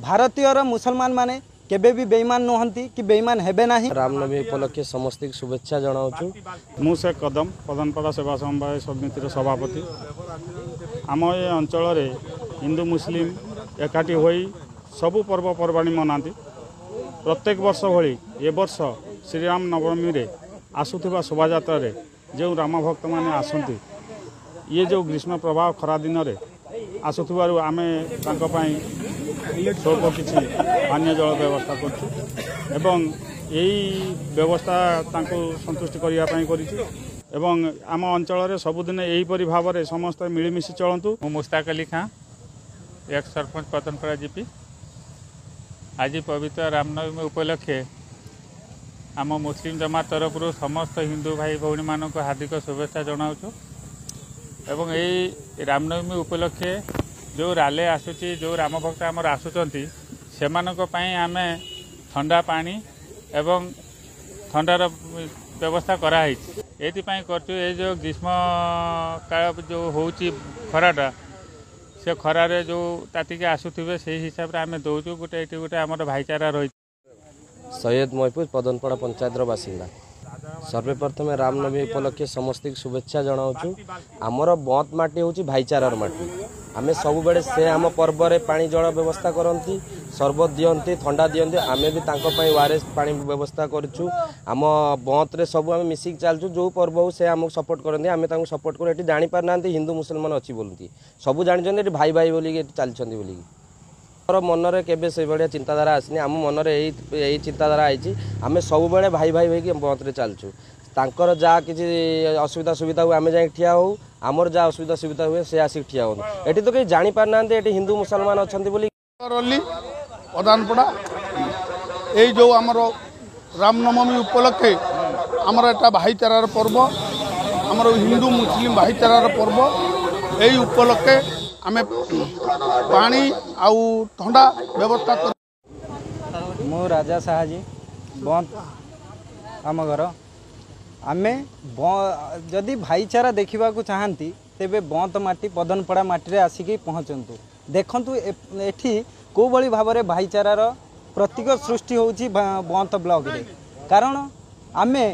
भारतीयर मुसलमान माने केबे भी बेईमान नुहंती कि बेईमान हेबे नाही। रामनवमी उपलक्षे समस्त शुभेच्छा जनाऊँ। मुझे कदम पदनपड़ा सेवा समवाय समितिर सभापति। आम ये अंचल हिंदू मुस्लिम एकाठी होई सबु पर्वपर्वाणी मनाती। प्रत्येक वर्ष भली ए वर्ष श्रीराम नवमी रे आसुथिबा शोभायात्रा रे जो राम भक्त माने आसंती ये जो ग्रीष्म प्रभाव खरा दिन रे आसुथिबारु आमे तांको पई सब किछि पानीय जल व्यवस्था करछु एवं यही व्यवस्था तांको संतुष्टि करिया पई करिछु एवं आम अंचल रे सबुदिन एही परि भाव रे समस्त मिलिमिशि चलंतु। मुस्ताक अली खां एक सरपंच पतनपड़ा जीपी। आज पवित्र रामनवमी उपलक्षे आम मुस्लिम जमात तरफ समस्त हिंदू भाई भौणी मान हार्दिक शुभेच्छा जनाऊँ। एवं यही रामनवमी उपलक्षे जो राले आसुची जो राम भक्त आमर आसुचंती सेमानक पई आमे ठंडा पानी एवं ठंडार व्यवस्था कराई एथिपाई करचु। ए जो ग्रीष्म काल जो होउची खराटा से खरारे जो तातिके आसुथिबे से हिसाब रे आमे दउचु। गोटे आमर भाईचारा रही। सैयद महफूज पदनपड़ा पंचायत बासिंदा। सर्वप्रथम रामनवमी उपलक्षे समस्त शुभेच्छा जनाऊँ। आमर बंत माटी हूँ भाईचारार माटी। आमे सब बेले से आम पर्व रे पानी जल व्यवस्था करती सरबत दियंती ठंडा दियंती आमे भी तांको पई वारेस पानी व्यवस्था करछु। आम बंत रे सब आमे मिसिक चलछु जो पर्व हो से आमको सपोर्ट करंती आमे तांको सपोर्ट कर। एटी जानि पार नांती हिंदू मुसलमान अछि बोलती सब जानिछन्ती एटी भाई भाई बोली चलछन्ती बोली मनरे केबे से भाया चिंताधारा आसनी। आम मनरे यही चिंताधारा आई आम सब बेले भाई भाई भाई बंद रे चलचु। तांकर जहाँ किसी असुविधा सुविधा हुए आम जा ठिया हो आमर जहाँ असुविधा सुविधा हुए से आसिक ठिया हो। एटी तो कहीं जानी पार ना हिंदू मुसलमान अच्छा बोली प्रधानपड़ा यही जो आमर रामनवमी उपलक्षे आमर एटा भाईचारार पर्व आमर हिंदू मुस्लिम भाईचारार पर्व यही उपलक्षे आमे पानी आउ ठंडा व्यवस्था कर। मु राजा साहाजी बंद आम घर आमे जदि भाईचारा देखा चाहती तेबे बंत माटी पदनपड़ा माटी आसिक पहुँचतु। देखु एठी को भली भाव में भाईचारार प्रतीक सृष्टि होउची बंत ब्लॉक रे। कारण आमे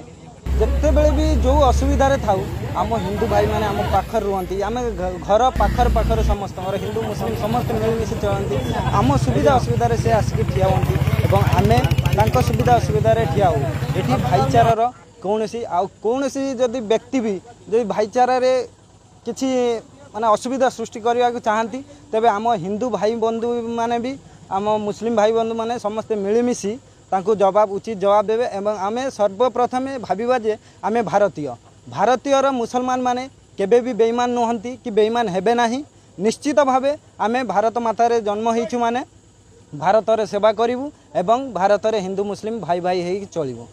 जिते बड़े भी जो असुविधा थाऊ आम हिंदू भाई माने आम पाखर रुहंती आम घर पाखर पाखर समस्त हिंदू मुस्लिम समस्त मिलमिशि चलती आम सुविधा असुविधा से आसिक ठिया होती एवं आमे तांको सुविधा असुविधा ठिया हो। एठी भाईचारार कौनसी जदि व्यक्ति भी जदि भाईचारा किसी माने असुविधा सृष्टि करने को चाहती तेबे आम हिंदू भाई बंधु माने भी आम मुस्लिम भाई बंधु माने समस्ते मिलमिशि तांको जवाब उचित जवाब देवे एवं आमे सर्वप्रथम भाविबा जे आमे भारतीयर मुसलमान माने केबे भी बेईमान नुहंती कि बेईमान हेबे नाही। निश्चित भावे आमे भारत मातारे जन्म होइछु माने भारत रे सेवा करिवु एवं भारत रे हिंदू मुस्लिम भाई भाई हेई चलिबु।